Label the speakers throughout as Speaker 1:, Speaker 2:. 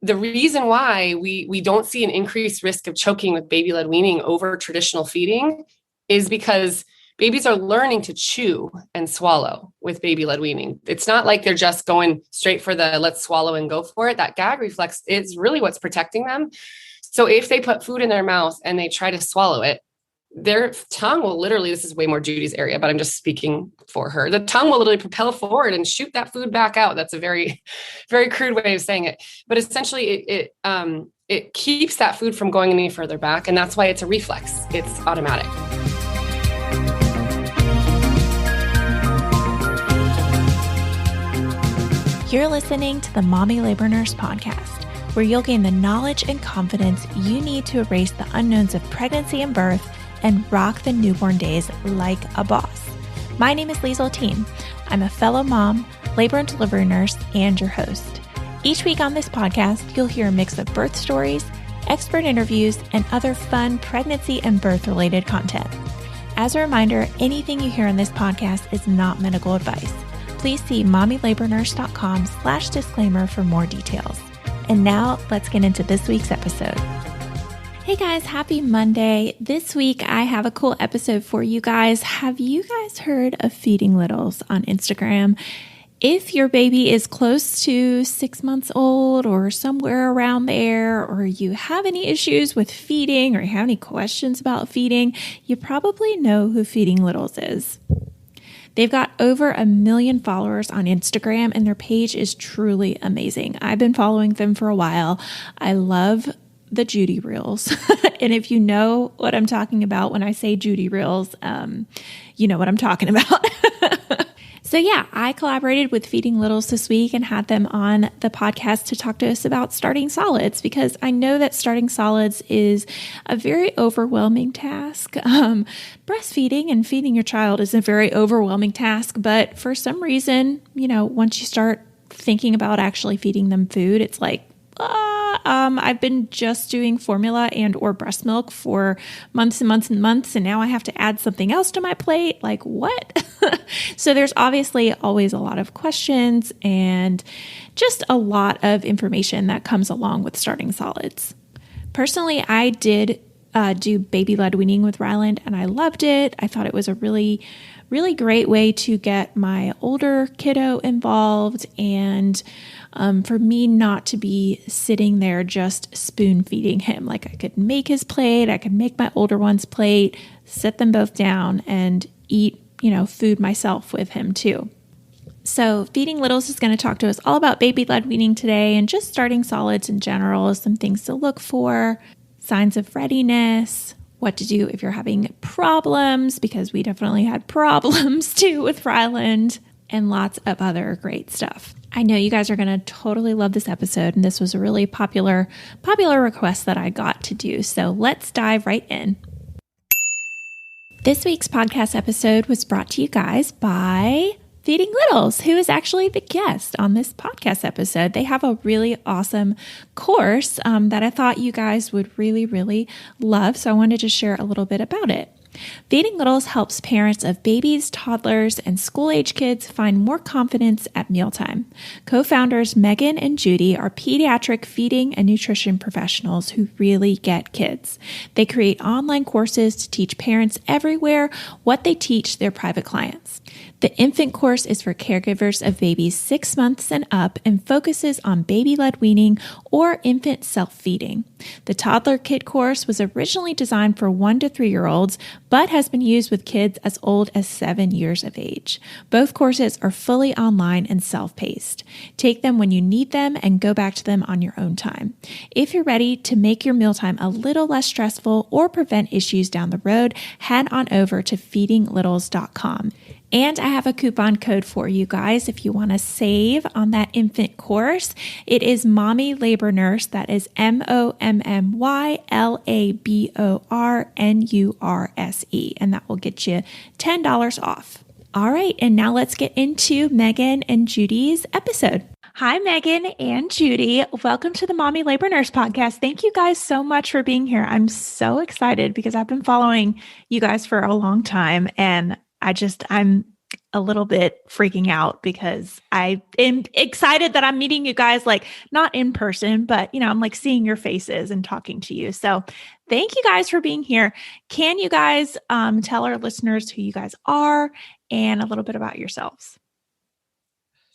Speaker 1: the reason why we don't see an increased risk of choking with baby-led weaning over traditional feeding is because babies are learning to chew and swallow with baby-led weaning. It's not like they're just going straight for the let's swallow and go for it. That gag reflex is really what's protecting them. So if they put food in their mouth and they try to swallow it, their tongue will literally, this is way more Judy's area, but I'm just speaking for her. The tongue will literally propel forward and shoot that food back out. That's a very, very crude way of saying it. But essentially it keeps that food from going any further back. And that's why it's a reflex. It's automatic.
Speaker 2: You're listening to the Mommy Labor Nurse podcast, where you'll gain the knowledge and confidence you need to erase the unknowns of pregnancy and birth and rock the newborn days like a boss. My name is Liesl Teen. I'm a fellow mom, labor and delivery nurse, and your host. Each week on this podcast, you'll hear a mix of birth stories, expert interviews, and other fun pregnancy and birth-related content. As a reminder, anything you hear on this podcast is not medical advice. Please see mommylabornurse.com/disclaimer for more details. And now let's get into this week's episode. Hey guys, happy Monday. This week I have a cool episode for you guys. Have you guys heard of Feeding Littles on Instagram? If your baby is close to 6 months old or somewhere around there, or you have any issues with feeding or you have any questions about feeding, you probably know who Feeding Littles is. They've got over 1 million followers on Instagram, and their page is truly amazing. I've been following them for a while. I love the Judy Reels. And if you know what I'm talking about when I say Judy Reels, you know what I'm talking about. So yeah, I collaborated with Feeding Littles this week and had them on the podcast to talk to us about starting solids, because I know that starting solids is a very overwhelming task. Breastfeeding and feeding your child is a very overwhelming task, but for some reason, once you start thinking about actually feeding them food, it's like, I've been just doing formula and or breast milk for months and months and months, and now I have to add something else to my plate. Like what? So there's obviously always a lot of questions and just a lot of information that comes along with starting solids. Personally, I did do baby-led weaning with Ryland, and I loved it. I thought it was a really, really great way to get my older kiddo involved, and for me not to be sitting there just spoon feeding him. Like I could make his plate, I could make my older one's plate, sit them both down and eat, food myself with him too. So Feeding Littles is going to talk to us all about baby-led weaning today and just starting solids in general, some things to look for, signs of readiness, what to do if you're having problems, because we definitely had problems too with Ryland, and lots of other great stuff. I know you guys are going to totally love this episode, and this was a really popular request that I got to do. So let's dive right in. This week's podcast episode was brought to you guys by Feeding Littles, who is actually the guest on this podcast episode. They have a really awesome course that I thought you guys would really, really love. So I wanted to share a little bit about it. Feeding Littles helps parents of babies, toddlers, and school-age kids find more confidence at mealtime. Co-founders Megan and Judy are pediatric feeding and nutrition professionals who really get kids. They create online courses to teach parents everywhere what they teach their private clients. The infant course is for caregivers of babies 6 months and up and focuses on baby-led weaning or infant self-feeding. The toddler kid course was originally designed for 1 to 3-year-olds, but has been used with kids as old as 7 years of age. Both courses are fully online and self-paced. Take them when you need them and go back to them on your own time. If you're ready to make your mealtime a little less stressful or prevent issues down the road, head on over to feedinglittles.com. And I have a coupon code for you guys if you want to save on that infant course. It is Mommy Labor Nurse. That is MOMMYLABORNURSE. And that will get you $10 off. All right. And now let's get into Megan and Judy's episode. Hi, Megan and Judy. Welcome to the Mommy Labor Nurse podcast. Thank you guys so much for being here. I'm so excited because I've been following you guys for a long time, and I'm a little bit freaking out because I am excited that I'm meeting you guys, like not in person, but I'm like seeing your faces and talking to you. So thank you guys for being here. Can you guys tell our listeners who you guys are and a little bit about yourselves?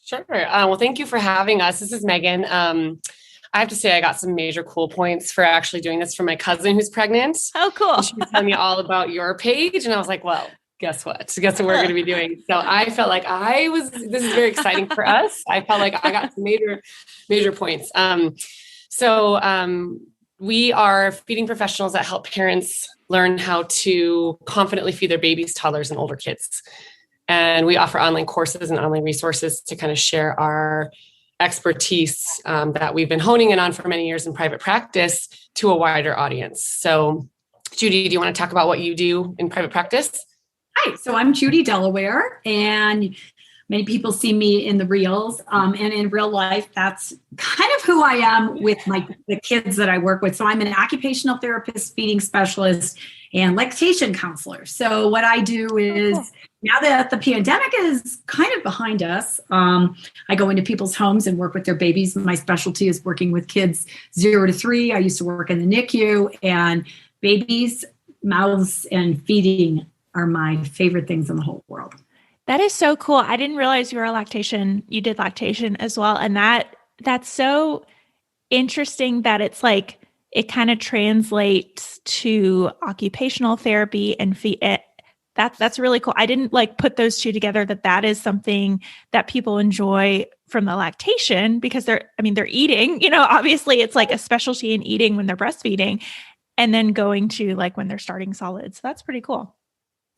Speaker 1: Sure. Well, thank you for having us. This is Megan. I have to say I got some major cool points for actually doing this from my cousin who's pregnant.
Speaker 2: Oh, cool.
Speaker 1: And she was telling me all about your page. And I was like, well, guess what? Guess what we're going to be doing? So I felt like this is very exciting for us. I felt like I got some major points. We are feeding professionals that help parents learn how to confidently feed their babies, toddlers, and older kids. And we offer online courses and online resources to kind of share our expertise that we've been honing in on for many years in private practice to a wider audience. So Judy, do you want to talk about what you do in private practice?
Speaker 3: Hi, so I'm Judy Delaware, and many people see me in the reels. And in real life, that's kind of who I am with the kids that I work with. So I'm an occupational therapist, feeding specialist, and lactation counselor. So what I do is, now that the pandemic is kind of behind us, I go into people's homes and work with their babies. My specialty is working with kids 0 to 3. I used to work in the NICU, and babies, mouths, and feeding are my favorite things in the whole world.
Speaker 2: That is so cool. I didn't realize you did lactation as well. And that's so interesting that it's like, it kind of translates to occupational therapy and that's really cool. I didn't put those two together, that is something that people enjoy from the lactation because they're eating, obviously it's like a specialty in eating when they're breastfeeding and then going to when they're starting solids. So that's pretty cool.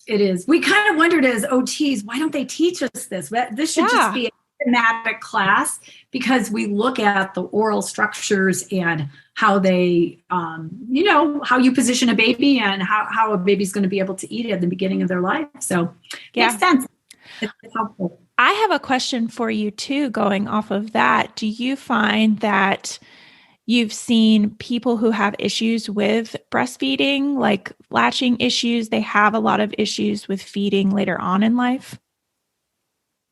Speaker 3: It is. We kind of wondered as OTs, why don't they teach us this? This should just be a thematic class because we look at the oral structures and how they, how you position a baby and how a baby's going to be able to eat at the beginning of their life. So makes sense. It's helpful.
Speaker 2: I have a question for you too, going off of that. Do you find that you've seen people who have issues with breastfeeding, like latching issues, they have a lot of issues with feeding later on in life?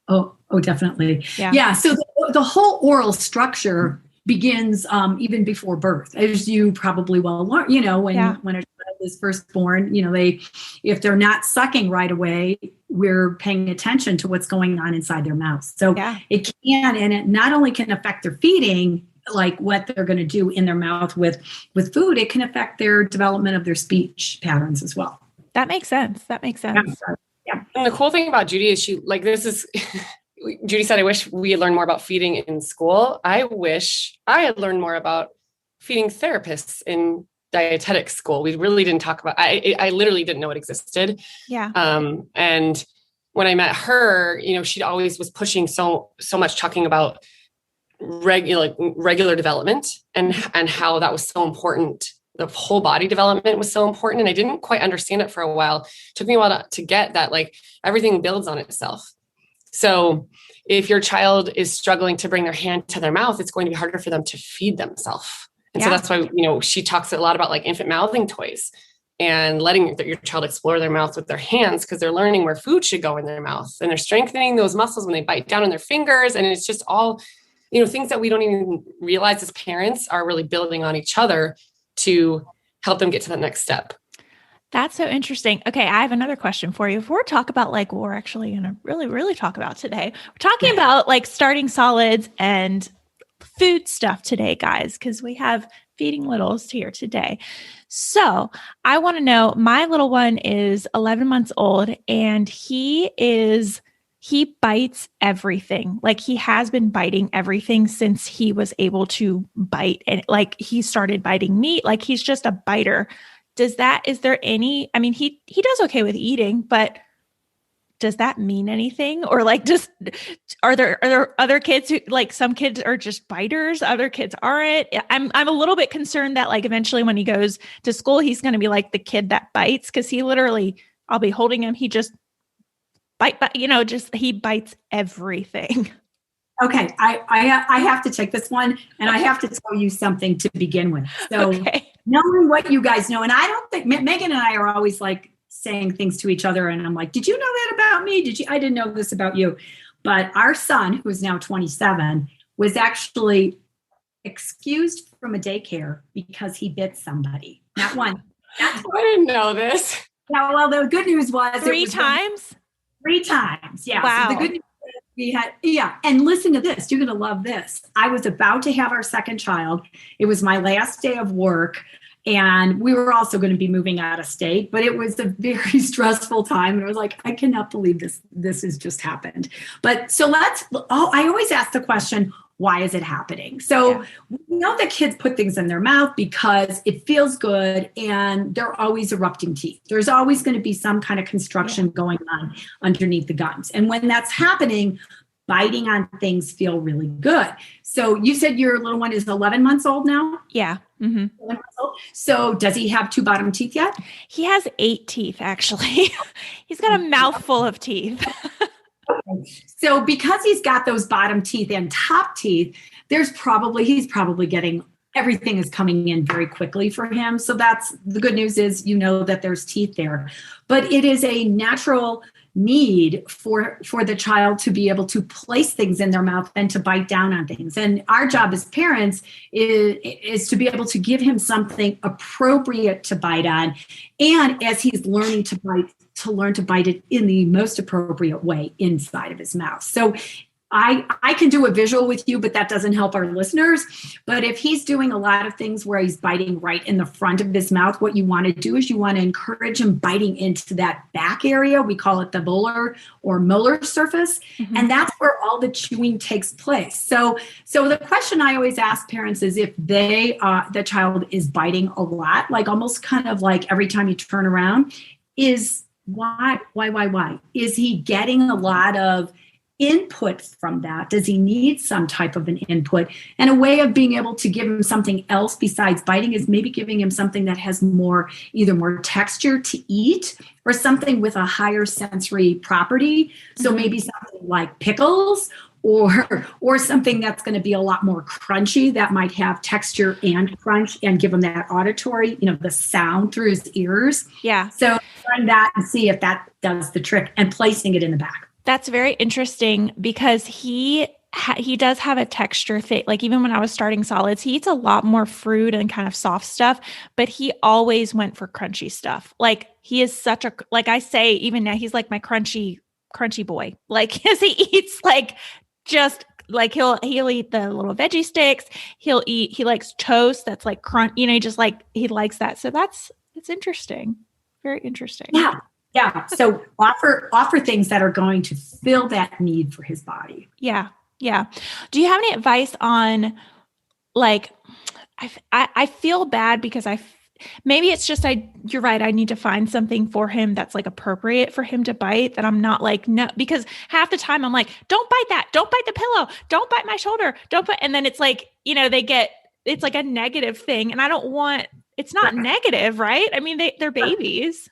Speaker 3: Oh, definitely. Yeah. So the whole oral structure begins even before birth, as you probably well learn, when a child is first born, if they're not sucking right away, we're paying attention to what's going on inside their mouth. So it not only can affect their feeding, like what they're going to do in their mouth with food, it can affect their development of their speech patterns as well.
Speaker 2: That makes sense.
Speaker 3: Yeah.
Speaker 1: And the cool thing about Judy is Judy said, I wish we had learned more about feeding in school. I wish I had learned more about feeding therapists in dietetic school. We really didn't talk about, I literally didn't know it existed.
Speaker 2: Yeah.
Speaker 1: And when I met her, she always was pushing so much talking about regular development and how that was so important. The whole body development was so important. And I didn't quite understand it for a while. It took me a while to get that, everything builds on itself. So if your child is struggling to bring their hand to their mouth, it's going to be harder for them to feed themselves. And so that's why, she talks a lot about infant mouthing toys and letting your child explore their mouth with their hands because they're learning where food should go in their mouth and they're strengthening those muscles when they bite down on their fingers. And it's just all, things that we don't even realize as parents are really building on each other to help them get to that next step.
Speaker 2: That's so interesting. Okay, I have another question for you. If we're talking about what we're actually going to really, really talk about today, we're talking about starting solids and food stuff today, guys, because we have feeding littles here today. So I want to know, my little one is 11 months old and he bites everything. He has been biting everything since he was able to bite. And he started biting meat. He's just a biter. Is there any, he does okay with eating, but does that mean anything? Or are there other kids who some kids are just biters, other kids aren't? I'm a little bit concerned that eventually when he goes to school, he's going to be the kid that bites. Cause he literally, I'll be holding him. He just he bites everything.
Speaker 3: Okay. I have to take this one and I have to tell you something to begin with. So knowing what you guys know, and I don't think Megan and I are always saying things to each other. And I'm like, did you know that about me? I didn't know this about you. But our son, who is now 27, was actually excused from a daycare because he bit somebody. Not one.
Speaker 1: I didn't know this.
Speaker 3: Yeah, well, the good news was
Speaker 2: three times.
Speaker 3: 3 times. Yeah.
Speaker 2: Wow.
Speaker 3: So the good news is we had, and listen to this. You're going to love this. I was about to have our second child. It was my last day of work. And we were also going to be moving out of state, but it was a very stressful time. And I was like, I cannot believe this has just happened. But so I always ask the question, why is it happening? So we know that kids put things in their mouth because it feels good and they're always erupting teeth. There's always going to be some kind of construction going on underneath the gums. And when that's happening, biting on things feel really good. So you said your little one is 11 months old now?
Speaker 2: Yeah. Mm-hmm.
Speaker 3: 11 months old. So does he have 2 bottom teeth yet?
Speaker 2: He has 8 teeth, actually. He's got a mouthful of teeth.
Speaker 3: So because he's got those bottom teeth and top teeth, he's probably getting, everything is coming in very quickly for him. So that's the good news is, that there's teeth there, but it is a natural need for the child to be able to place things in their mouth and to bite down on things. And our job as parents is to be able to give him something appropriate to bite on. And as he's learning to bite, to learn to bite it in the most appropriate way inside of his mouth. So I can do a visual with you, but that doesn't help our listeners. But if he's doing a lot of things where he's biting right in the front of his mouth, what you want to do is you want to encourage him biting into that back area. We call it the volar or molar surface. Mm-hmm. And that's where all the chewing takes place. So the question I always ask parents is if the child is biting a lot, like almost kind of like every time you turn around, is why? Is he getting a lot of input from that? Does he need some type of an input? And a way of being able to give him something else besides biting is maybe giving him something that has either more texture to eat or something with a higher sensory property. So maybe something like pickles or something that's going to be a lot more crunchy that might have texture and crunch and give him that auditory, the sound through his ears.
Speaker 2: Yeah.
Speaker 3: So trying that and see if that does the trick and placing it in the back.
Speaker 2: That's very interesting because he does have a texture thing. Like even when I was starting solids, he eats a lot more fruit and kind of soft stuff, but he always went for crunchy stuff. Like he is like I say, even now he's like my crunchy boy. Like as he eats just like he'll eat the little veggie sticks. He likes toast that's like crunch, just like he likes that. So it's interesting. Very interesting.
Speaker 3: Yeah. Yeah. So offer things that are going to fill that need for his body.
Speaker 2: Yeah. Yeah. Do you have any advice on I feel bad because maybe it's just, you're right. I need to find something for him that's like appropriate for him to bite that I'm not like, no, because half the time I'm like, don't bite that. Don't bite the pillow. Don't bite my shoulder. And then it's like, it's like a negative thing. And I don't want, it's not negative, right? I mean, they're babies.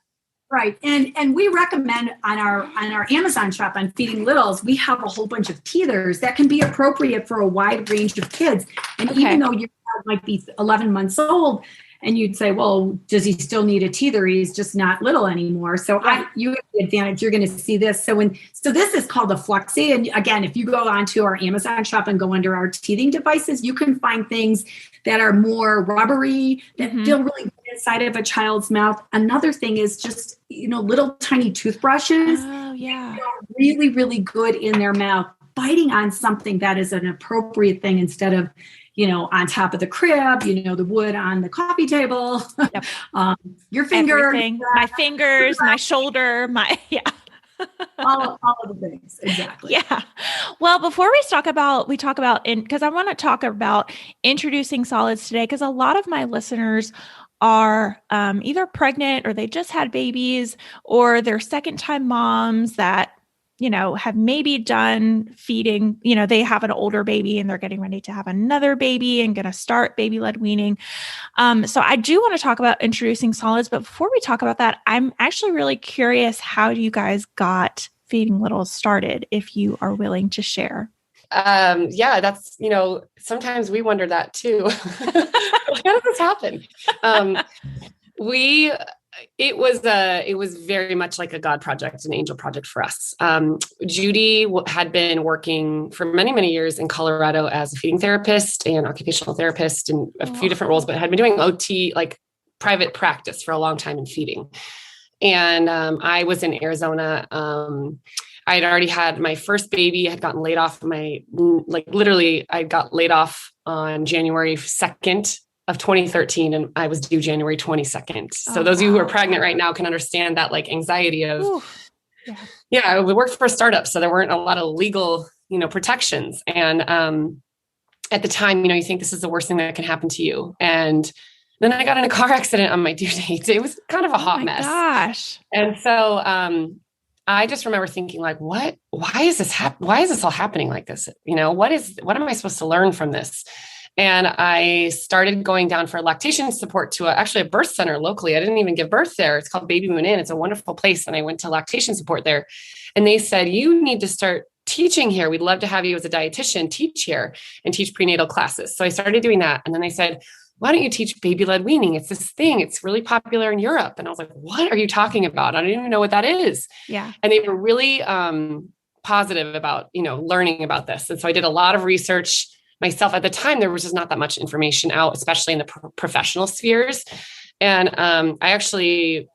Speaker 3: Right. And we recommend on our Amazon shop on Feeding Littles, we have a whole bunch of teethers that can be appropriate for a wide range of kids. And even though your child might be 11 months old and you'd say, well, does he still need a teether? He's just not little anymore. So you have the advantage, you're going to see this. So this is called a Fluxy. And again, if you go onto our Amazon shop and go under our teething devices, you can find things that are more rubbery, that feel really good inside of a child's mouth. Another thing is just, little tiny toothbrushes.
Speaker 2: Oh, yeah.
Speaker 3: Really, really good in their mouth, biting on something that is an appropriate thing instead of, on top of the crib, the wood on the coffee table,
Speaker 2: yep.
Speaker 3: Your finger,
Speaker 2: everything. My fingers, my shoulder,
Speaker 3: all of the things. Exactly.
Speaker 2: Yeah. Well, before we talk about, because I want to talk about introducing solids today, because a lot of my listeners are either pregnant or they just had babies or they're second-time moms that, have maybe done feeding, they have an older baby and they're getting ready to have another baby and going to start baby-led weaning. So I do want to talk about introducing solids, but before we talk about that, I'm actually really curious how you guys got Feeding Littles started, if you are willing to share.
Speaker 1: That's, sometimes we wonder that too. How did this happen? It was very much like a God project, an angel project for us. Judy had been working for many, many years in Colorado as a feeding therapist and occupational therapist and a few different roles, but had been doing OT, like private practice for a long time in feeding. And I was in Arizona. I had already had my first baby. I had gotten laid off. Literally, I got laid off on January 2nd of 2013, and I was due January 22nd. So those of you who are pregnant right now can understand that like anxiety of, we worked for a startup. So there weren't a lot of legal, protections. And at the time, you think this is the worst thing that can happen to you. And then I got in a car accident on my due date. It was kind of a hot mess.
Speaker 2: Gosh.
Speaker 1: And so I just remember thinking like, why is this why is this all happening like this? What am I supposed to learn from this? And I started going down for lactation support to actually a birth center locally. I didn't even give birth there. It's called Baby Moon Inn. It's a wonderful place. And I went to lactation support there. And they said, you need to start teaching here. We'd love to have you as a dietitian teach here and teach prenatal classes. So I started doing that. And then they said, why don't you teach baby-led weaning? It's this thing. It's really popular in Europe. And I was like, what are you talking about? I don't even know what that is.
Speaker 2: Yeah.
Speaker 1: And they were really positive about, learning about this. And so I did a lot of research myself. At the time, there was just not that much information out, especially in the professional spheres. And I started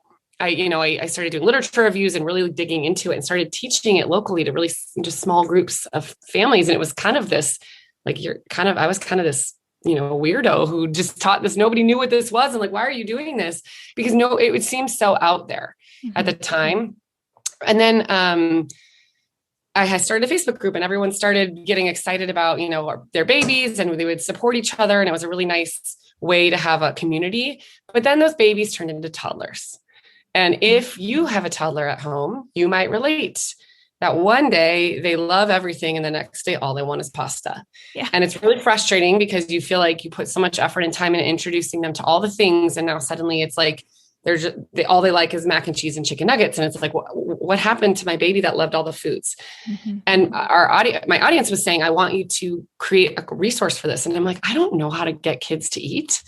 Speaker 1: doing literature reviews and really digging into it and started teaching it locally to really just small groups of families. And it was kind of this, I was kind of this, weirdo who just taught this. Nobody knew what this was. And like, why are you doing this? Because it would seem so out there at the time. And then I had started a Facebook group and everyone started getting excited about, their babies, and they would support each other. And it was a really nice way to have a community. But then those babies turned into toddlers. And if you have a toddler at home, you might relate that one day they love everything and the next day all they want is pasta.
Speaker 2: Yeah.
Speaker 1: And it's really frustrating because you feel like you put so much effort and time into introducing them to all the things. And now suddenly it's like, all they like is mac and cheese and chicken nuggets. And it's like, what happened to my baby that loved all the foods? Mm-hmm. And my audience was saying, I want you to create a resource for this. And I'm like, I don't know how to get kids to eat.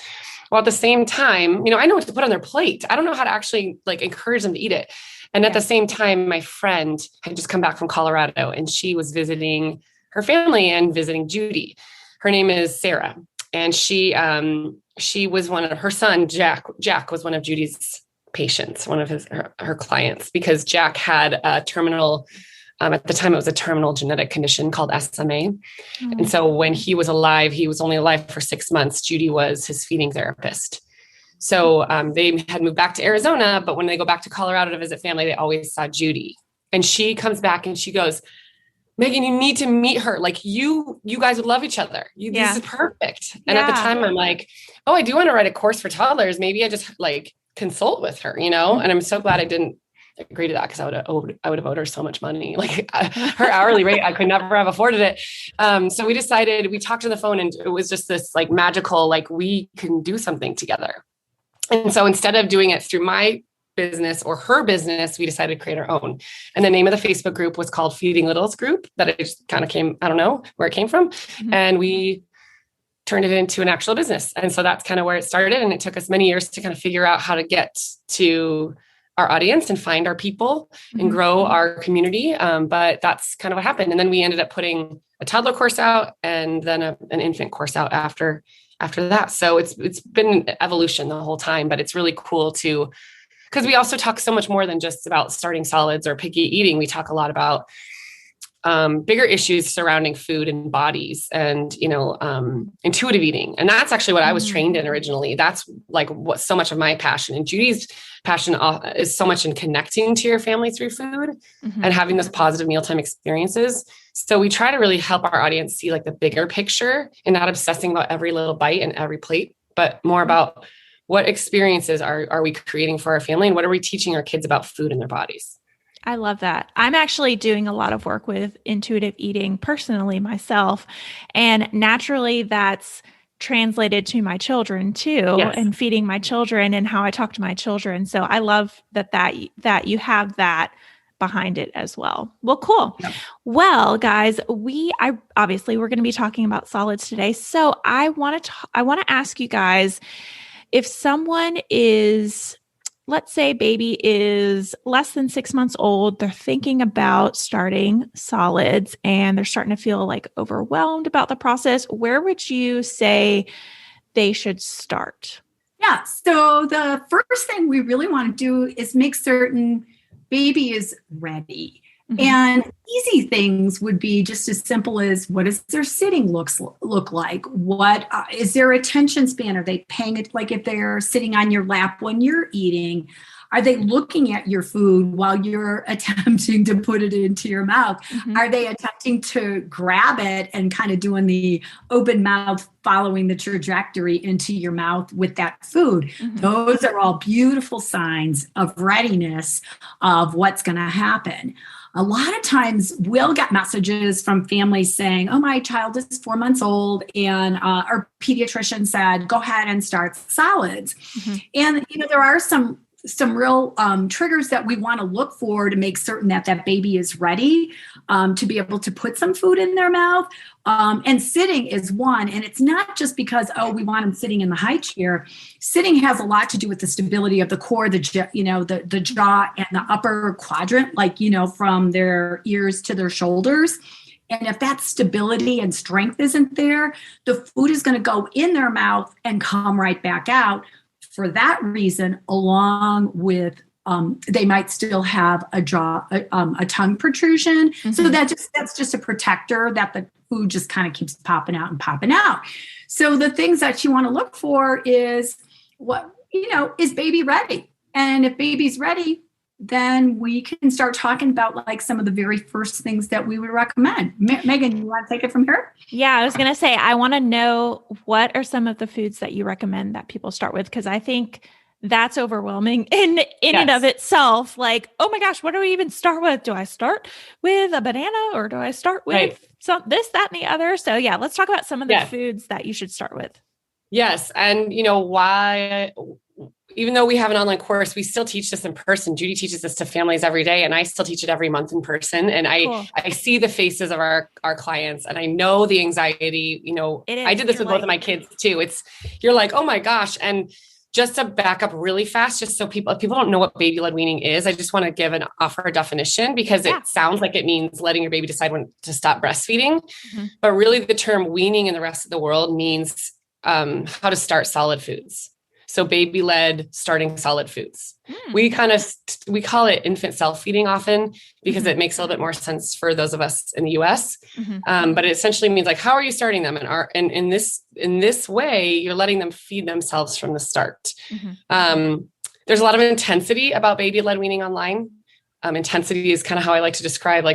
Speaker 1: Well, at the same time, I know what to put on their plate. I don't know how to actually encourage them to eat it. And at the same time, my friend had just come back from Colorado and she was visiting her family and visiting Judy. Her name is Sarah. And she was her son, Jack was one of Judy's patients, one of her clients, because Jack had a terminal, at the time it was a terminal genetic condition called SMA. Mm-hmm. And so when he was alive, he was only alive for 6 months. Judy was his feeding therapist. So they had moved back to Arizona, but when they go back to Colorado to visit family, they always saw Judy. And she comes back and she goes, Megan, you need to meet her. Like you guys would love each other. This is perfect. And at the time I'm like, oh, I do want to write a course for toddlers. Maybe I just consult with her, And I'm so glad I didn't agree to that because I would have owed her so much money. Her hourly rate, I could never have afforded it. So we talked on the phone and it was just this magical, we can do something together. And so instead of doing it through my business or her business, we decided to create our own. And the name of the Facebook group was called Feeding Littles Group. That it just kind of came, I don't know where it came from. Mm-hmm. And we turned it into an actual business. And so that's kind of where it started. And it took us many years to kind of figure out how to get to our audience and find our people and grow our community. But that's kind of what happened. And then we ended up putting a toddler course out and then an infant course out after that. So it's been an evolution the whole time, but it's really cool because we also talk so much more than just about starting solids or picky eating. We talk a lot about bigger issues surrounding food and bodies and, intuitive eting. And that's actually what I was trained in originally. That's what so much of my passion, and Judy's passion is so much in connecting to your family through food and having those positive mealtime experiences. So we try to really help our audience see the bigger picture and not obsessing about every little bite and every plate, but more about what experiences are we creating for our family and what are we teaching our kids about food and their bodies.
Speaker 2: I love that. I'm actually doing a lot of work with intuitive eating personally myself. And naturally that's translated to my children too, and feeding my children and how I talk to my children. So I love that you have that behind it as well. Well, cool. Yeah. Well, guys, we're going to be talking about solids today. So I want to ask you guys, if someone is let's say baby is less than 6 months old. They're thinking about starting solids and they're starting to feel like overwhelmed about the process. Where would you say they should start?
Speaker 3: Yeah. So the first thing we really want to do is make certain baby is ready. Mm-hmm. And easy things would be just as simple as, what does their sitting look like? What is their attention span? Are they paying it, like if they're sitting on your lap when you're eating? Are they looking at your food while you're attempting to put it into your mouth? Mm-hmm. Are they attempting to grab it and kind of doing the open mouth, following the trajectory into your mouth with that food? Mm-hmm. Those are all beautiful signs of readiness of what's going to happen. A lot of times we'll get messages from families saying, oh, my child is 4 months old and our pediatrician said, go ahead and start solids. Mm-hmm. And, there are some real triggers that we want to look for to make certain that that baby is ready to be able to put some food in their mouth. And sitting is one. And it's not just because, we want them sitting in the high chair. Sitting has a lot to do with the stability of the core, the jaw and the upper quadrant, from their ears to their shoulders. And if that stability and strength isn't there, the food is going to go in their mouth and come right back out. For that reason, along with they might still have a tongue protrusion. Mm-hmm. So that's just a protector that the food just kind of keeps popping out and popping out. So the things that you want to look for is is baby ready? And if baby's ready, then we can start talking about some of the very first things that we would recommend. Megan, you want to take it from here?
Speaker 2: Yeah, I was going to say, I want to know what are some of the foods that you recommend that people start with? Because I think that's overwhelming in and of itself. Like, oh my gosh, what do we even start with? Do I start with a banana or do I start with this, that, and the other? So yeah, let's talk about some of the foods that you should start with. Yes.
Speaker 1: And why, even though we have an online course, we still teach this in person. Judy teaches this to families every day, and I still teach it every month in person. And I see the faces of our clients, and I know the anxiety. I did this with both of my kids too. You're like, oh my gosh. And just to back up really fast, just so people don't know what baby-led weaning is, I just want to offer a definition, because it sounds like it means letting your baby decide when to stop breastfeeding. Mm-hmm. But really the term weaning in the rest of the world means how to start solid foods. So baby-led starting solid foods. We call it infant self-feeding often, because it makes a little bit more sense for those of us in the US. Mm-hmm. But it essentially means how are you starting them? And in this way, you're letting them feed themselves from the start. Mm-hmm. There's a lot of intensity about baby-led weaning online. Intensity is kind of how I like to describe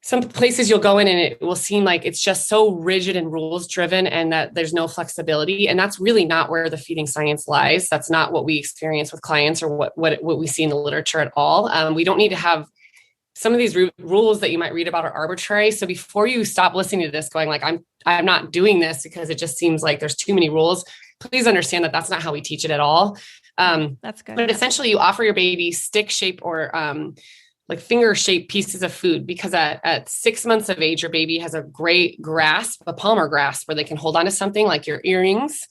Speaker 1: some places you'll go in and it will seem like it's just so rigid and rules driven and that there's no flexibility. And that's really not where the feeding science lies. That's not what we experience with clients or what we see in the literature at all. We don't need to have some of these rules that you might read about are arbitrary. So before you stop listening to this going I'm not doing this because it just seems like there's too many rules, please understand that that's not how we teach it at all.
Speaker 2: That's good.
Speaker 1: But essentially you offer your baby stick shape or, finger shaped pieces of food, because at 6 months of age, your baby has a great grasp, a palmar grasp, where they can hold on to something like your earrings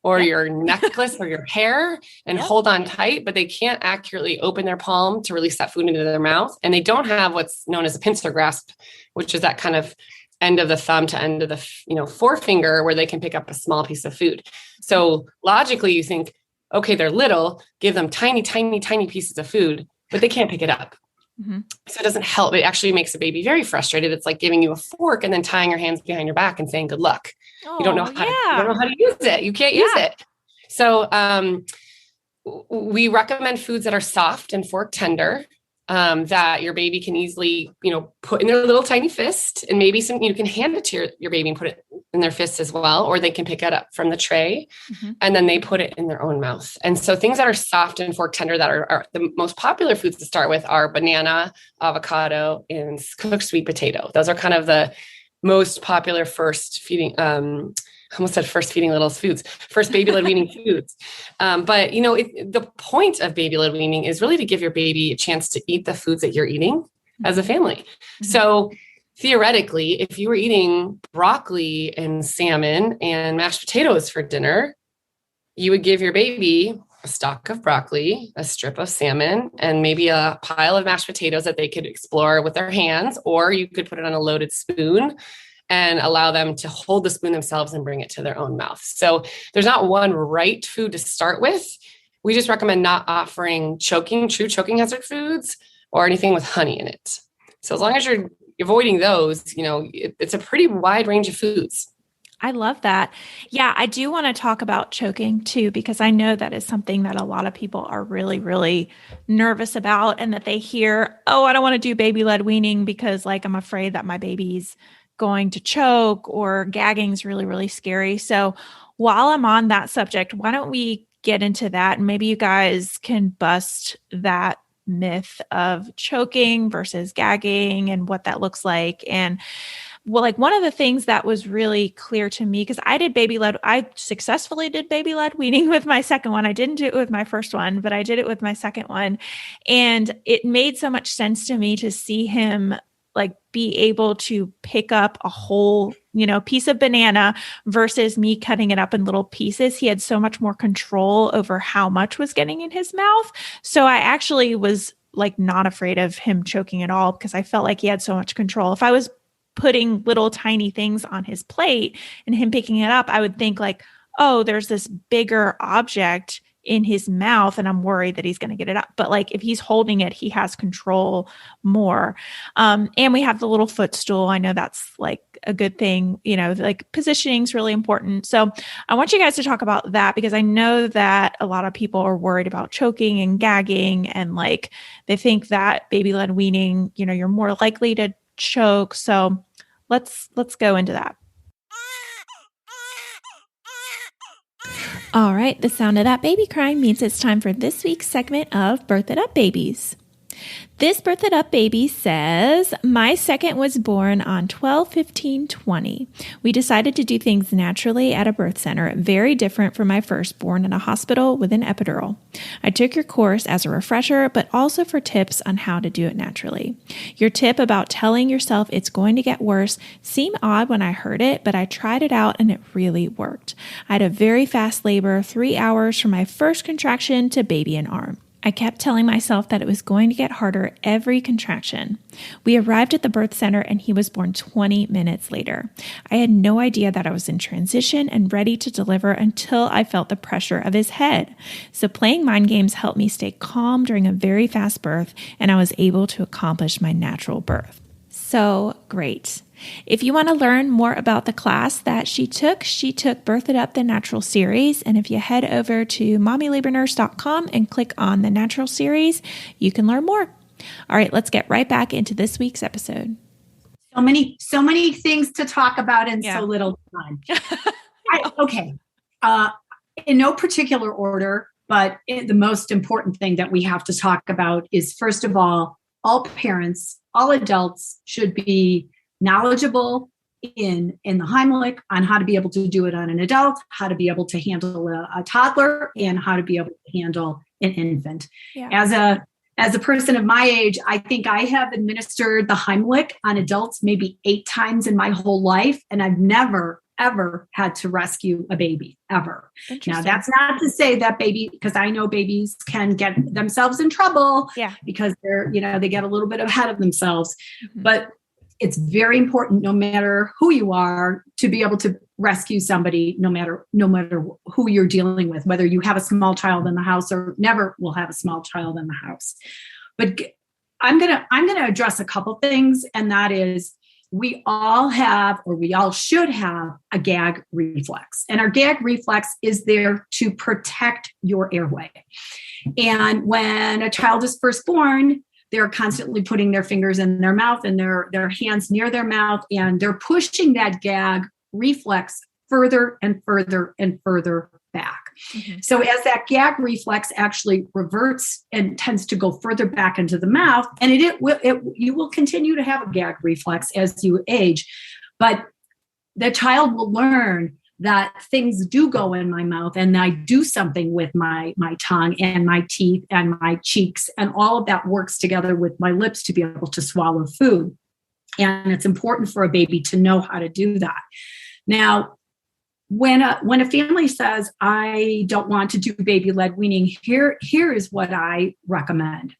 Speaker 1: or your necklace or your hair and hold on tight, but they can't accurately open their palm to release that food into their mouth. And they don't have what's known as a pincer grasp, which is that kind of end of the thumb to end of the, forefinger, where they can pick up a small piece of food. So logically you think, okay, they're little, give them tiny, tiny, tiny pieces of food, but they can't pick it up. Mm-hmm. So it doesn't help. It actually makes a baby very frustrated. It's like giving you a fork and then tying your hands behind your back and saying, good luck. You don't know how to use it. You can't use it. So we recommend foods that are soft and fork tender, that your baby can easily, put in their little tiny fist, and maybe you can hand it to your baby and put it in their fist as well, or they can pick it up from the tray and then they put it in their own mouth. And so things that are soft and fork tender that are the most popular foods to start with are banana, avocado, and cooked sweet potato. Those are kind of the most popular first feeding, I almost said first feeding littles foods, first baby-led weaning foods. But the point of baby-led weaning is really to give your baby a chance to eat the foods that you're eating as a family. Mm-hmm. So theoretically, if you were eating broccoli and salmon and mashed potatoes for dinner, you would give your baby a stalk of broccoli, a strip of salmon, and maybe a pile of mashed potatoes that they could explore with their hands, or you could put it on a loaded spoon and allow them to hold the spoon themselves and bring it to their own mouth. So there's not one right food to start with. We just recommend not offering true choking hazard foods or anything with honey in it. So as long as you're avoiding those, it's a pretty wide range of foods.
Speaker 2: I love that. Yeah, I do want to talk about choking too, because I know that is something that a lot of people are really, really nervous about, and that they hear, oh, I don't want to do baby-led weaning because I'm afraid that my baby's going to choke, or gagging is really, really scary. So while I'm on that subject, why don't we get into that? And maybe you guys can bust that myth of choking versus gagging and what that looks like. And one of the things that was really clear to me, because I successfully did baby-led weaning with my second one. I didn't do it with my first one, but I did it with my second one. And it made so much sense to me to see him be able to pick up a whole, piece of banana versus me cutting it up in little pieces. He had so much more control over how much was getting in his mouth. So I actually was not afraid of him choking at all, because I felt like he had so much control. If I was putting little tiny things on his plate and him picking it up, I would think oh, there's this bigger object in his mouth and I'm worried that he's going to get it up. But if he's holding it, he has control more. And we have the little footstool. I know that's a good thing, positioning is really important. So I want you guys to talk about that, because I know that a lot of people are worried about choking and gagging, and they think that baby-led weaning, you're more likely to choke. So let's go into that. All right, the sound of that baby crying means it's time for this week's segment of Birth It Up Babies. This Birth It Up baby says, my second was born on 12/15/20. We decided to do things naturally at a birth center, very different from my first, born in a hospital with an epidural. I took your course as a refresher, but also for tips on how to do it naturally. Your tip about telling yourself it's going to get worse seemed odd when I heard it, but I tried it out and it really worked. I had a very fast labor, 3 hours from my first contraction to baby in arm. I kept telling myself that it was going to get harder every contraction. We arrived at the birth center and he was born 20 minutes later. I had no idea that I was in transition and ready to deliver until I felt the pressure of his head. So playing mind games helped me stay calm during a very fast birth, and I was able to accomplish my natural birth. So great. If you want to learn more about the class that she took Birth It Up, the Natural Series. And if you head over to mommylabornurse.com and click on the Natural Series, you can learn more. All right, let's get right back into this week's episode.
Speaker 3: So many things to talk about in so little time. Okay. In no particular order, but the most important thing that we have to talk about is, first of all parents, all adults should be knowledgeable in the Heimlich on how to be able to do it on an adult, how to be able to handle a toddler, and how to be able to handle an infant. Yeah. As a person of my age, I think I have administered the Heimlich on adults maybe 8 times in my whole life, and I've never, ever had to rescue a baby, ever. Now, that's not to say that because I know babies can get themselves in trouble because they get a little bit ahead of themselves. Mm-hmm. But it's very important, no matter who you are, to be able to rescue somebody, no matter who you're dealing with, whether you have a small child in the house or never will have a small child in the house. But I'm gonna address a couple things, and that is, we all should have a gag reflex, and our gag reflex is there to protect your airway. And when a child is first born, they're constantly putting their fingers in their mouth and their hands near their mouth, and they're pushing that gag reflex further and further and further back. Mm-hmm. So as that gag reflex actually reverts and tends to go further back into the mouth, and you will continue to have a gag reflex as you age, but the child will learn that things do go in my mouth, and I do something with my tongue and my teeth and my cheeks, and all of that works together with my lips to be able to swallow food. And it's important for a baby to know how to do that. Now, when a family says, I don't want to do baby-led weaning, here is what I recommend.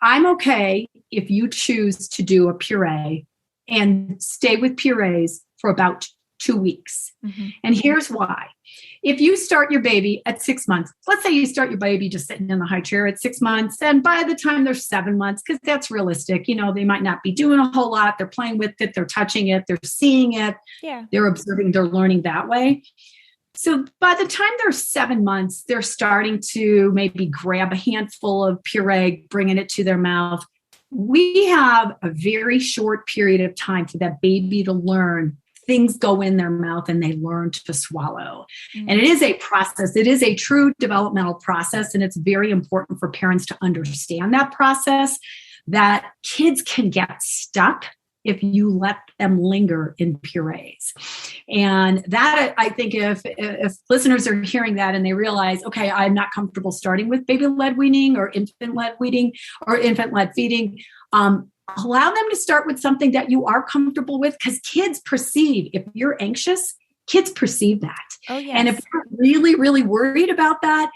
Speaker 3: I'm okay if you choose to do a puree and stay with purees for about 2 weeks. Mm-hmm. And here's why. If you start your baby at 6 months, let's say you start your baby just sitting in the high chair at 6 months, and by the time they're 7 months, because that's realistic, they might not be doing a whole lot. They're playing with it, they're touching it, they're seeing it, they're observing, they're learning that way. So by the time they're 7 months, they're starting to maybe grab a handful of puree, bringing it to their mouth. We have a very short period of time for that baby to learn. Things go in their mouth and they learn to swallow. Mm-hmm. And it is a process. It is a true developmental process. And it's very important for parents to understand that process, that kids can get stuck if you let them linger in purees. And that, I think, if listeners are hearing that and they realize, okay, I'm not comfortable starting with baby-led weaning or infant-led weaning or infant-led feeding, allow them to start with something that you are comfortable with, because kids perceive, if you're anxious, kids perceive that. Oh, yes. And if you're really, really worried about that,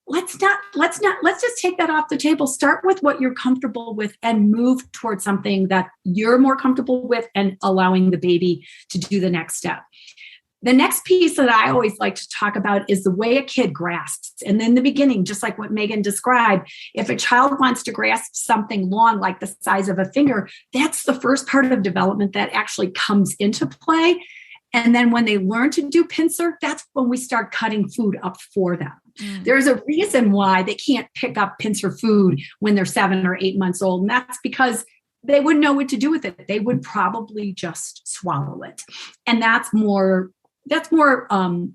Speaker 3: let's just take that off the table. Start with what you're comfortable with and move towards something that you're more comfortable with and allowing the baby to do the next step. The next piece that I always like to talk about is the way a kid grasps. And in the beginning, just like what Megan described, if a child wants to grasp something long, like the size of a finger, that's the first part of development that actually comes into play. And then when they learn to do pincer, that's when we start cutting food up for them. Mm. There's a reason why they can't pick up pincer food when they're 7 or 8 months old. And that's because they wouldn't know what to do with it. They would probably just swallow it. And that's more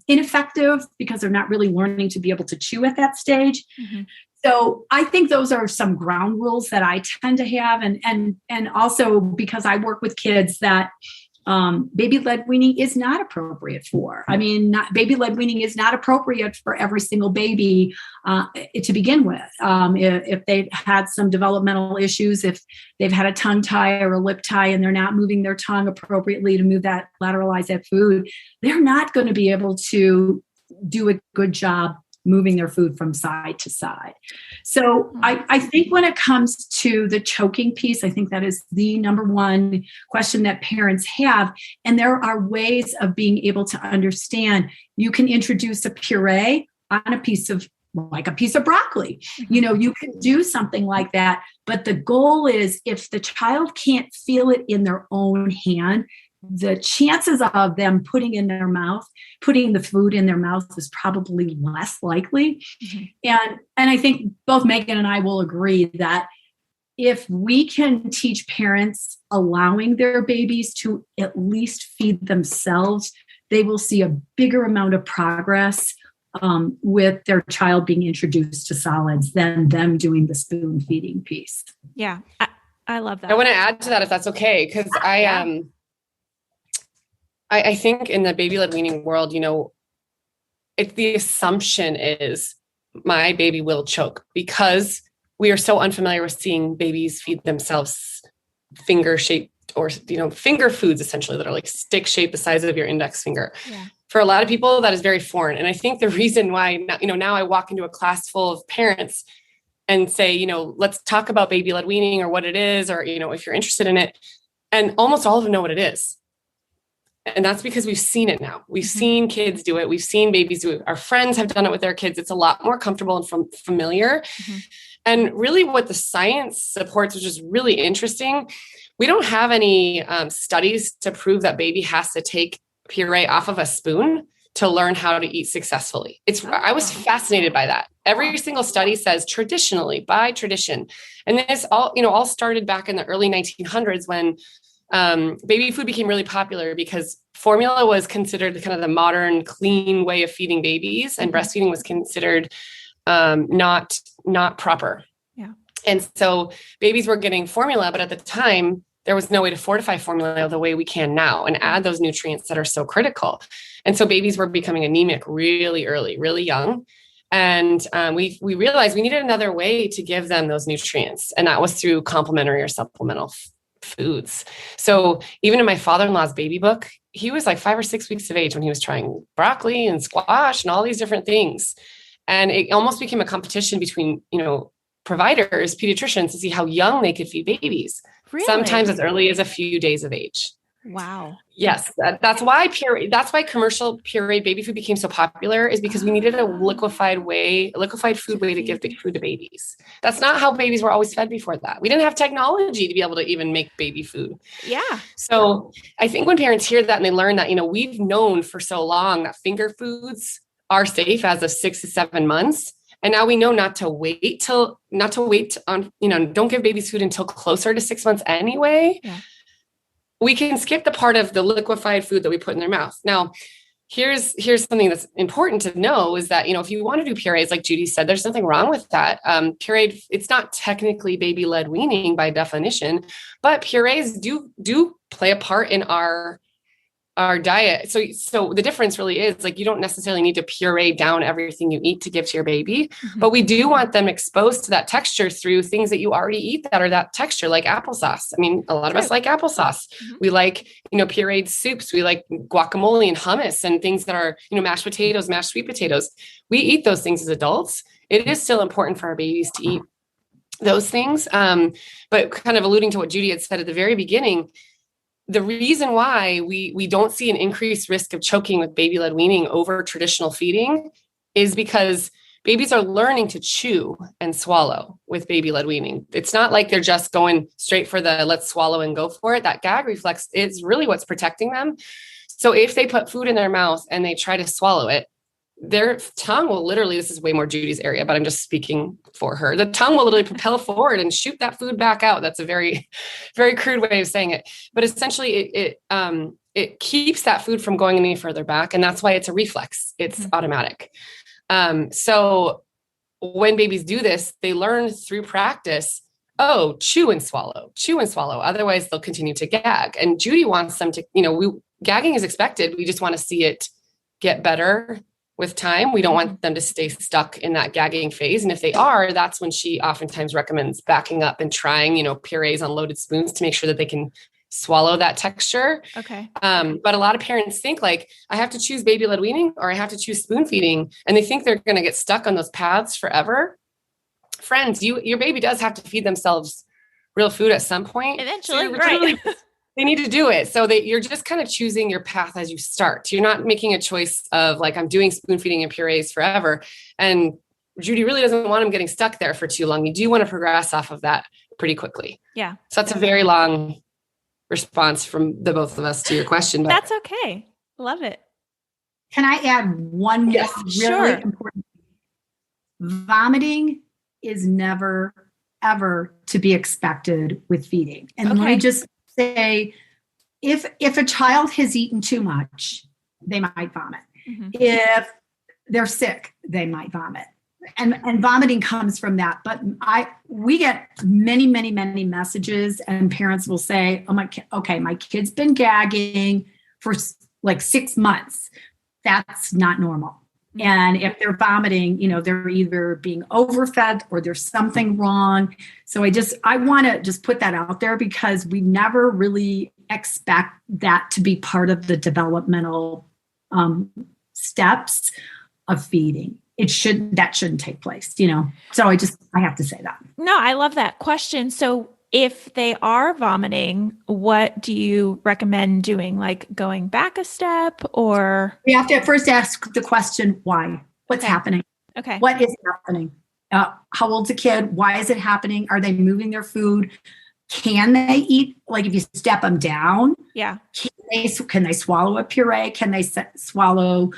Speaker 3: ineffective because they're not really learning to be able to chew at that stage. Mm-hmm. So I think those are some ground rules that I tend to have. And also because I work with kids that baby-led weaning is not appropriate for. I mean, baby-led weaning is not appropriate for every single baby to begin with. If they've had some developmental issues, if they've had a tongue tie or a lip tie and they're not moving their tongue appropriately to lateralize that food, they're not going to be able to do a good job moving their food from side to side. So I think when it comes to the choking piece, I think that is the number one question that parents have. And there are ways of being able to understand. You can introduce a puree on a piece of broccoli. You can do something like that. But the goal is, if the child can't feel it in their own hand, the chances of them putting the food in their mouth is probably less likely. Mm-hmm. And I think both Megan and I will agree that if we can teach parents allowing their babies to at least feed themselves, they will see a bigger amount of progress with their child being introduced to solids than them doing the spoon feeding piece.
Speaker 2: Yeah, I love that.
Speaker 1: I want to add to that, if that's okay, because I think in the baby-led weaning world, the assumption is my baby will choke, because we are so unfamiliar with seeing babies feed themselves finger-shaped or, finger foods, essentially, that are like stick-shaped the size of your index finger. Yeah. For a lot of people, that is very foreign. And I think the reason why, now I walk into a class full of parents and say, let's talk about baby-led weaning or what it is, or, if you're interested in it. And almost all of them know what it is. And that's because we've seen it now. We've mm-hmm. seen kids do it. We've seen babies do it. Our friends have done it with their kids. It's a lot more comfortable and familiar. Mm-hmm. And really what the science supports, which is really interesting, we don't have any studies to prove that baby has to take puree off of a spoon to learn how to eat successfully. I was fascinated by that. Every single study says traditionally, by tradition. And this all started back in the early 1900s when baby food became really popular because formula was considered kind of the modern, clean way of feeding babies, and breastfeeding was considered not proper. Yeah. And so babies were getting formula, but at the time there was no way to fortify formula the way we can now and add those nutrients that are so critical. And so babies were becoming anemic really early, really young. And we realized we needed another way to give them those nutrients. And that was through complementary or supplemental foods. So even in my father-in-law's baby book, he was like 5 or 6 weeks of age when he was trying broccoli and squash and all these different things. And it almost became a competition between, providers, pediatricians, to see how young they could feed babies.
Speaker 2: Really?
Speaker 1: Sometimes as early as a few days of age.
Speaker 2: Wow.
Speaker 1: Yes. That's why commercial pureed baby food became so popular, is because we needed a liquefied food way to give food to babies. That's not how babies were always fed before that. We didn't have technology to be able to even make baby food.
Speaker 2: Yeah.
Speaker 1: So I think when parents hear that and they learn that, we've known for so long that finger foods are safe as of 6 to 7 months. And now we know not to wait on, don't give babies food until closer to 6 months anyway.
Speaker 2: Yeah.
Speaker 1: We can skip the part of the liquefied food that we put in their mouth. Now, here's something that's important to know is that, if you want to do purees, like Judy said, there's nothing wrong with that. Pureed, it's not technically baby-led weaning by definition, but purees do play a part in our diet. So the difference really is, like, you don't necessarily need to puree down everything you eat to give to your baby, but we do want them exposed to that texture through things that you already eat that are that texture, like applesauce. I mean, a lot of us like applesauce. We like, pureed soups. We like guacamole and hummus and things that are, mashed potatoes, mashed sweet potatoes. We eat those things as adults. It is still important for our babies to eat those things. But kind of alluding to what Judy had said at the very beginning, the reason why we don't see an increased risk of choking with baby-led weaning over traditional feeding is because babies are learning to chew and swallow with baby-led weaning. It's not like they're just going straight for the let's swallow and go for it. That gag reflex is really what's protecting them. So if they put food in their mouth and they try to swallow it, their tongue will literally, this is way more Judy's area, but I'm just speaking for her. The tongue will literally propel forward and shoot that food back out. That's a very, very crude way of saying it. But essentially it keeps that food from going any further back. And that's why it's a reflex. It's automatic. So when babies do this, they learn through practice, chew and swallow. Otherwise they'll continue to gag. And Judy wants them to, gagging is expected. We just want to see it get better with time. We don't want them to stay stuck in that gagging phase. And if they are, that's when she oftentimes recommends backing up and trying, purees on loaded spoons to make sure that they can swallow that texture.
Speaker 2: Okay.
Speaker 1: But a lot of parents think, like, I have to choose baby-led weaning or I have to choose spoon feeding. And they think they're going to get stuck on those paths forever. Friends, your baby does have to feed themselves real food at some point.
Speaker 2: Eventually,
Speaker 1: So
Speaker 2: right.
Speaker 1: they need to do it. So you're just kind of choosing your path as you start. You're not making a choice of, like, I'm doing spoon feeding and purees forever. And Judy really doesn't want them getting stuck there for too long. You do want to progress off of that pretty quickly.
Speaker 2: Yeah.
Speaker 1: So that's a very long response from the both of us to your question. But
Speaker 2: that's okay. Love it.
Speaker 3: Can I add one more really important? Vomiting is never, ever to be expected with feeding. And let me just say, if a child has eaten too much, they might vomit. If they're sick, they might vomit. And vomiting comes from that. But we get many, many, many messages, and parents will say, my kid's been gagging for like 6 months. That's not normal. And if they're vomiting, they're either being overfed or there's something wrong. So I want to just put that out there, because we never really expect that to be part of the developmental steps of feeding. That shouldn't take place, So I have to say that.
Speaker 2: No, I love that question. So if they are vomiting, what do you recommend doing? Like going back a step, or?
Speaker 3: We have to first ask the question, why? What's happening?
Speaker 2: Okay.
Speaker 3: What is happening? How old's the kid? Why is it happening? Are they moving their food? Can they eat? Like, if you step them down, can they swallow a puree? Can they swallow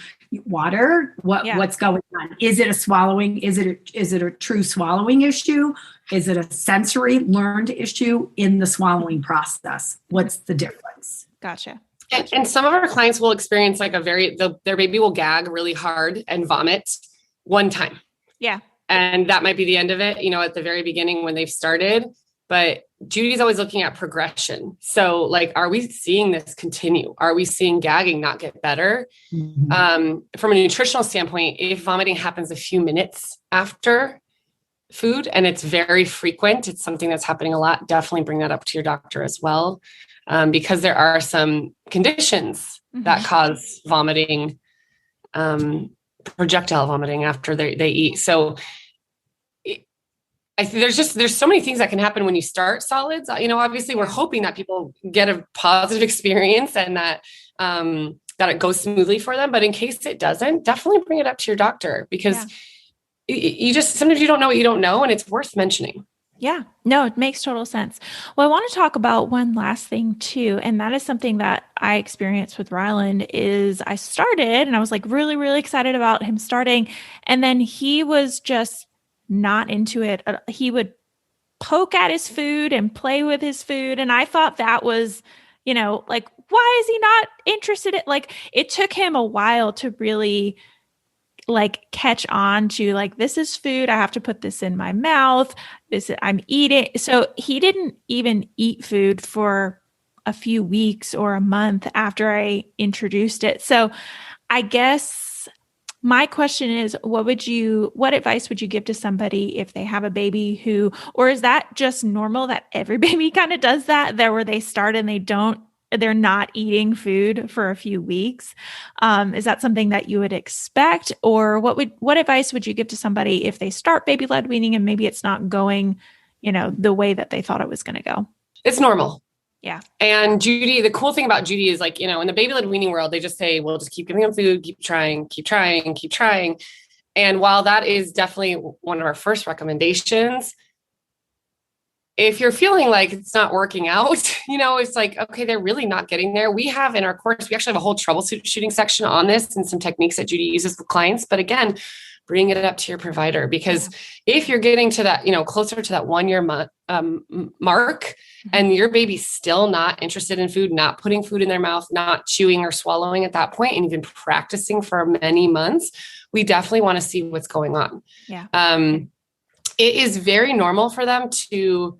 Speaker 3: water? What's going on? Is it a swallowing? Is it a true swallowing issue? Is it a sensory learned issue in the swallowing process? What's the difference?
Speaker 2: Gotcha.
Speaker 1: And some of our clients will experience like their baby will gag really hard and vomit one time.
Speaker 2: Yeah.
Speaker 1: And that might be the end of it, at the very beginning when they've started. But Judy's always looking at progression. So, like, are we seeing this continue? Are we seeing gagging not get better? From a nutritional standpoint, if vomiting happens a few minutes after food and it's very frequent, it's something that's happening a lot, definitely bring that up to your doctor as well. because there are some conditions that cause vomiting, projectile vomiting after they eat. So I think there's so many things that can happen when you start solids. Obviously we're hoping that people get a positive experience and that it goes smoothly for them. But in case it doesn't, definitely bring it up to your doctor, because you just, sometimes you don't know what you don't know, and it's worth mentioning.
Speaker 2: Yeah, no, it makes total sense. Well, I want to talk about one last thing too. And that is something that I experienced with Ryland. Is I started and I was like really, really excited about him starting. And then he was just not into it. He would poke at his food and play with his food. And I thought that was, like, why is he not interested in, like, it took him a while to really like catch on to like, this is food. I have to put this in my mouth. I'm eating. So he didn't even eat food for a few weeks or a month after I introduced it. So I guess my question is, what advice would you give to somebody if they have a baby or is that just normal that every baby kind of does that there, where they start and they're not eating food for a few weeks? Is that something that you would expect? Or what advice would you give to somebody if they start baby-led weaning and maybe it's not going, the way that they thought it was going to go?
Speaker 1: It's normal.
Speaker 2: Yeah.
Speaker 1: And Judy, the cool thing about Judy is like, in the baby-led weaning world, they just say, well, just keep giving them food, keep trying. And while that is definitely one of our first recommendations, if you're feeling like it's not working out, it's like, okay, they're really not getting there. We have in our course, we actually have a whole troubleshooting section on this and some techniques that Judy uses with clients. But again, bring it up to your provider, because if you're getting to that, closer to that 1 year mark, and your baby's still not interested in food, not putting food in their mouth, not chewing or swallowing at that point, and you've been practicing for many months, we definitely want to see what's going on.
Speaker 2: Yeah.
Speaker 1: It is very normal for them to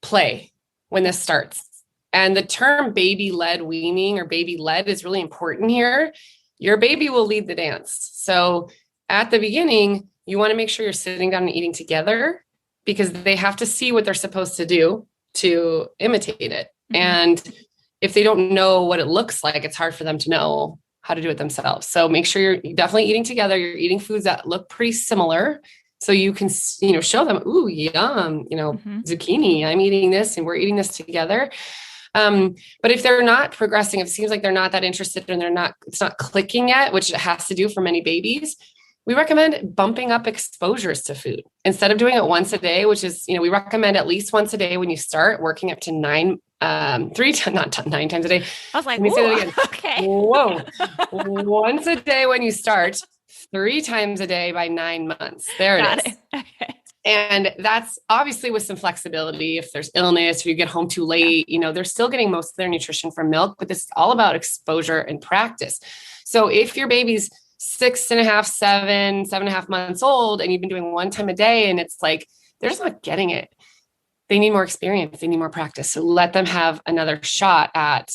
Speaker 1: play when this starts. And the term baby-led weaning or baby-led is really important here. Your baby will lead the dance. So at the beginning, you want to make sure you're sitting down and eating together, because they have to see what they're supposed to do to imitate it. And if they don't know what it looks like, it's hard for them to know how to do it themselves. So make sure you're definitely eating together. You're eating foods that look pretty similar, so you can, show them, ooh, yum, zucchini, I'm eating this and we're eating this together. But if they're not progressing, if it seems like they're not that interested and it's not clicking yet, which it has to do for many babies, we recommend bumping up exposures to food instead of doing it once a day, which is, we recommend at least once a day when you start, working up to 9 times a day. I was like, let me say that again.
Speaker 2: Okay.
Speaker 1: Whoa. Once a day when you start, 3 times a day by 9 months. There it is.
Speaker 2: Okay.
Speaker 1: And that's obviously with some flexibility. If there's illness or you get home too late, they're still getting most of their nutrition from milk, but this is all about exposure and practice. So if your baby's 6.5, 7.5 months old, and you've been doing 1 time a day, and it's like, they're just not getting it. They need more experience. They need more practice. So let them have another shot at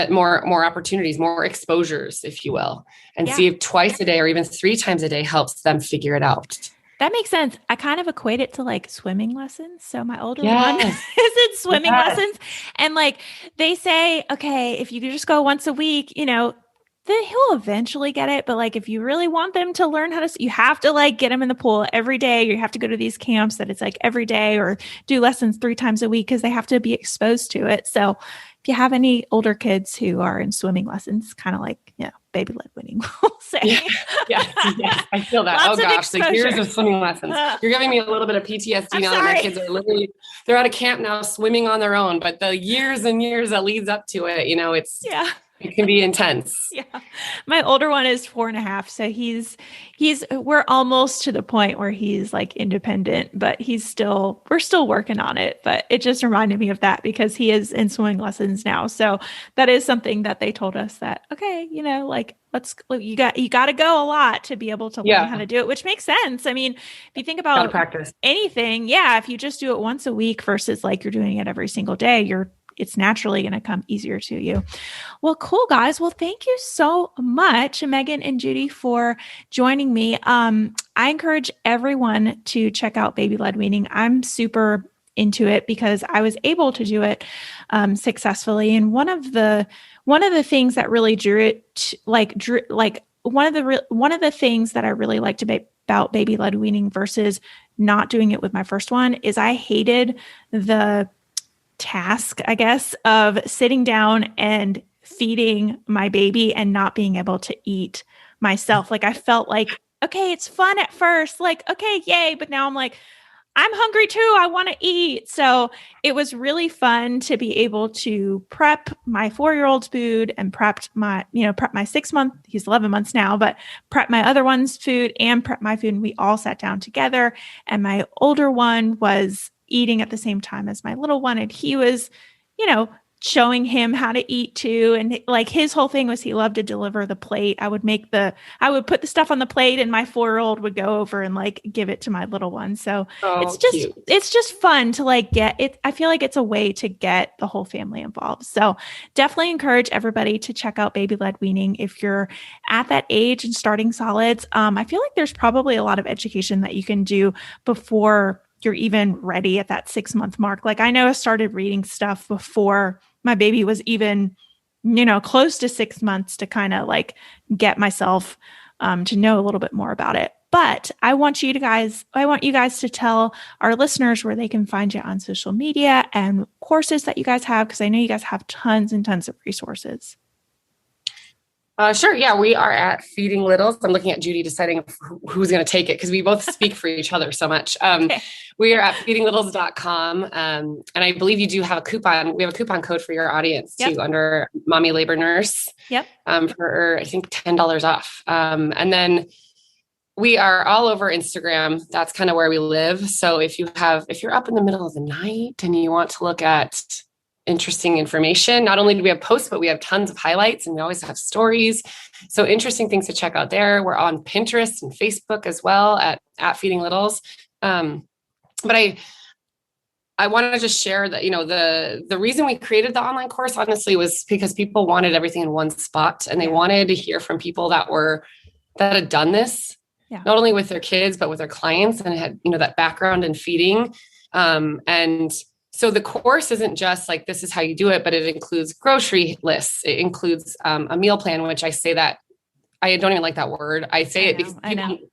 Speaker 1: more opportunities, more exposures, if you will, and see if twice a day or even 3 times a day helps them figure it out.
Speaker 2: That makes sense. I kind of equate it to like swimming lessons. So my older one is in swimming lessons, and like they say, okay, if you just go once a week, then he'll eventually get it. But like, if you really want them to learn how to, you have to like get them in the pool every day. You have to go to these camps that it's like every day, or do lessons 3 times a week, because they have to be exposed to it. So if you have any older kids who are in swimming lessons, kind of like, baby-led weaning, we'll say.
Speaker 1: Yes, I feel that.
Speaker 2: Lots
Speaker 1: oh gosh, the years of swimming lessons. You're giving me a little bit of PTSD now that my kids are literally, they're at a camp now swimming on their own, but the years and years that leads up to it, it can be intense.
Speaker 2: Yeah. My older one is 4.5. So we're almost to the point where he's like independent, but we're still working on it. But it just reminded me of that, because he is in swimming lessons now. So that is something that they told us that, okay, like you got to go a lot to be able to learn how to do it, which makes sense. I mean, if you think about anything, if you just do it once a week versus like you're doing it every single day, it's naturally going to come easier to you. Well, cool, guys. Well, thank you so much, Megan and Judy, for joining me. I encourage everyone to check out Baby-Led Weaning. I'm super into it because I was able to do it successfully. And one of the things that really one of the things that I really liked about baby-led weaning versus not doing it with my first one is I hated the task, I guess, of sitting down and feeding my baby and not being able to eat myself. Like I felt like, okay, it's fun at first, like, okay, yay. But now I'm like, I'm hungry too. I want to eat. So it was really fun to be able to prep my 4-year-old's food and prep my 6-month, he's 11 months now, but prep my other one's food and prep my food. And we all sat down together, and my older one was eating at the same time as my little one. And he was, showing him how to eat too. And like his whole thing was he loved to deliver the plate. I would put the stuff on the plate, and my 4-year-old would go over and like give it to my little one. So it's just fun to like get it. I feel like it's a way to get the whole family involved. So definitely encourage everybody to check out baby-led weaning. If you're at that age and starting solids, I feel like there's probably a lot of education that you can do before you're even ready at that 6-month mark. Like I know I started reading stuff before my baby was even, close to 6 months to kind of like get myself to know a little bit more about it. But I want you guys to tell our listeners where they can find you on social media and courses that you guys have, because I know you guys have tons and tons of resources.
Speaker 1: Sure. Yeah, we are at Feeding Littles. I'm looking at Judy deciding who's going to take it because we both speak for each other so much. Okay. We are at feedinglittles.com. And I believe you do have a coupon. We have a coupon code for your audience too, under Mommy Labor Nurse. Yep. For I think $10 off. And then we are all over Instagram. That's kind of where we live. So if you're up in the middle of the night and you want to look at interesting information, not only do we have posts, but we have tons of highlights, and we always have stories. So interesting things to check out there. We're on Pinterest and Facebook as well at Feeding Littles. But I want to just share that, the reason we created the online course, honestly, was because people wanted everything in one spot, and they wanted to hear from people that had done this, not only with their kids, but with their clients, and had, that background in feeding. And so the course isn't just like, this is how you do it, but it includes grocery lists. It includes a meal plan, which I say that I don't even like that word. I say it because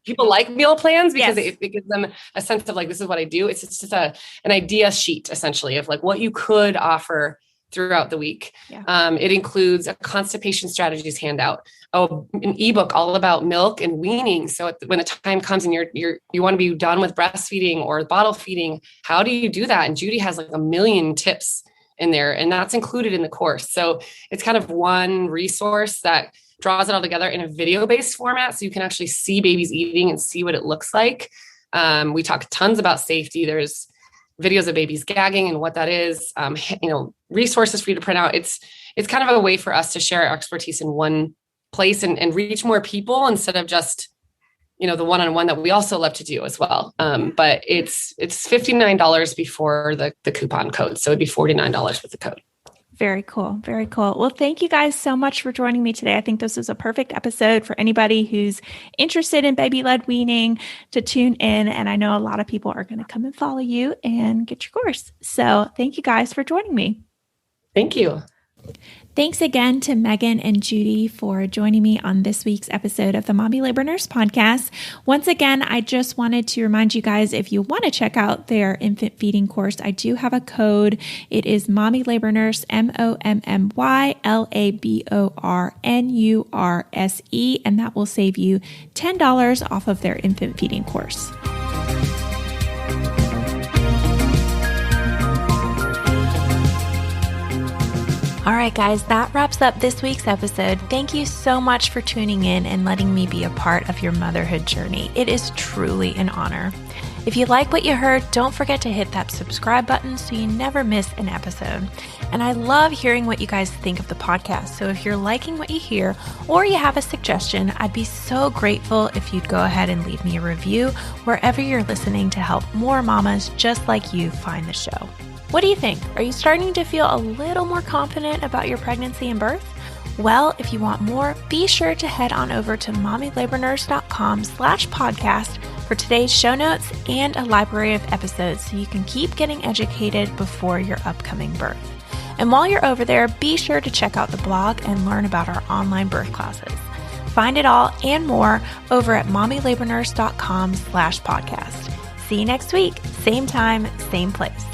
Speaker 1: people like meal plans because it gives them a sense of like, this is what I do. It's just an idea sheet essentially of like what you could offer throughout the week. Yeah. It includes a constipation strategies handout, an ebook all about milk and weaning. So when the time comes and you want to be done with breastfeeding or bottle feeding, how do you do that? And Judy has like a million tips in there, and that's included in the course. So it's kind of one resource that draws it all together in a video-based format, so you can actually see babies eating and see what it looks like. We talk tons about safety. There's videos of babies gagging and what that is, resources for you to print out. It's kind of a way for us to share our expertise in one place and reach more people instead of just, the one-on-one that we also love to do as well. But it's $59 before the coupon code. So it'd be $49 with the code.
Speaker 2: Very cool. Very cool. Well, thank you guys so much for joining me today. I think this is a perfect episode for anybody who's interested in baby-led weaning to tune in. And I know a lot of people are going to come and follow you and get your course. So thank you guys for joining me.
Speaker 1: Thank you.
Speaker 2: Thanks again to Megan and Judy for joining me on this week's episode of the Mommy Labor Nurse podcast. Once again, I just wanted to remind you guys, if you want to check out their infant feeding course, I do have a code. It is Mommy Labor Nurse, MOMMYLABORNURSE, and that will save you $10 off of their infant feeding course. All right, guys, that wraps up this week's episode. Thank you so much for tuning in and letting me be a part of your motherhood journey. It is truly an honor. If you like what you heard, don't forget to hit that subscribe button so you never miss an episode. And I love hearing what you guys think of the podcast. So if you're liking what you hear or you have a suggestion, I'd be so grateful if you'd go ahead and leave me a review wherever you're listening to help more mamas just like you find the show. What do you think? Are you starting to feel a little more confident about your pregnancy and birth? Well, if you want more, be sure to head on over to mommylabornurse.com/podcast for today's show notes and a library of episodes so you can keep getting educated before your upcoming birth. And while you're over there, be sure to check out the blog and learn about our online birth classes. Find it all and more over at mommylabornurse.com/podcast. See you next week, same time, same place.